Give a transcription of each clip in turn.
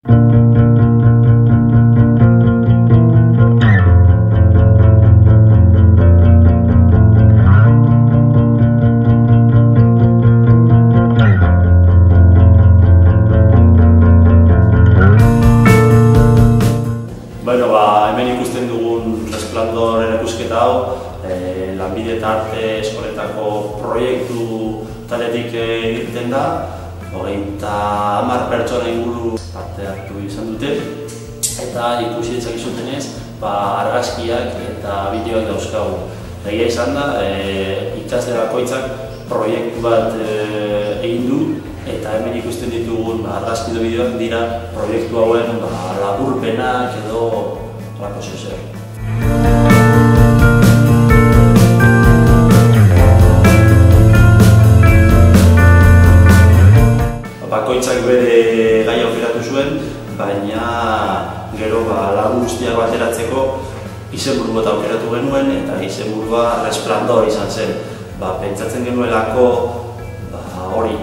Hemen ikusten dugun Resplandor erakusketa hau, Lanbide eta Arte Eskoletako proiektu taletik egiten da. 30 pertsona inguru parte hartu izan dute, eta ikusi ditzakezutenez, argazkiak eta bideoak dauzkagu. Egia izan da, ikasle bakoitzak proiektu bat egin du, eta hemen ikusten ditugun argazki edo bideoak dira proiektu hauen laburpenak edo horako zer. Bakoitzak bere gai aukeratu zuen, baina gero lagun guztiak bateratzeko izenburu bat aukeratu genuen, eta izenburua Resplandor izan zen. Pentsatzen genuelako hori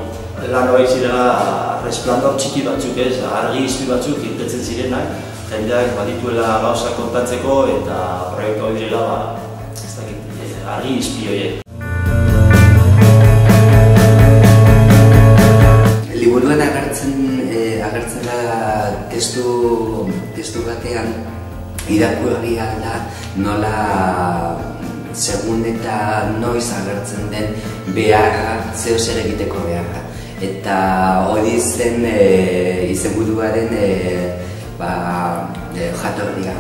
lan hori zirela Resplandor txiki batzuk ez, argi izpi batzuk irtetzen zirenak, jendeak badituela gauza kontatzeko eta proiektu hori direla argi izpi horiek. Liburuan agertzen da testu batean irakurri da nola segun eta noiz agertzen den beharra, zeo zer egiteko beharra. Eta hori zen izenburuaren jatorria.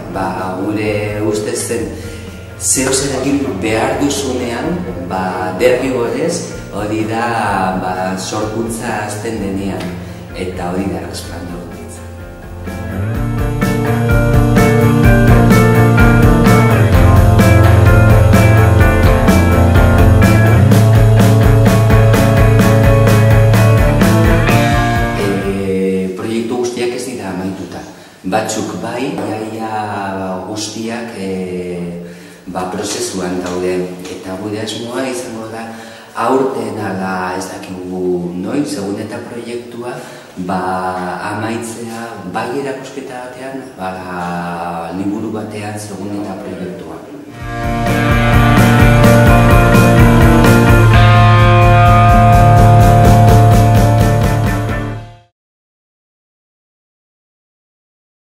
Gure ustez zen zeo zer egin behar duzunean, derrigorez hori da sorkuntza azten denean, eta hori da Resplandor. Proiektu guztiak ez dira amaituta. Batzuk bai, iaia guztiak prozesuan daude, eta gure asmoa izango da aurten ala ez dakigu noiz, segun eta proiektua amaitzea bai erakusketa batean, liburu batean segun eta proiektua.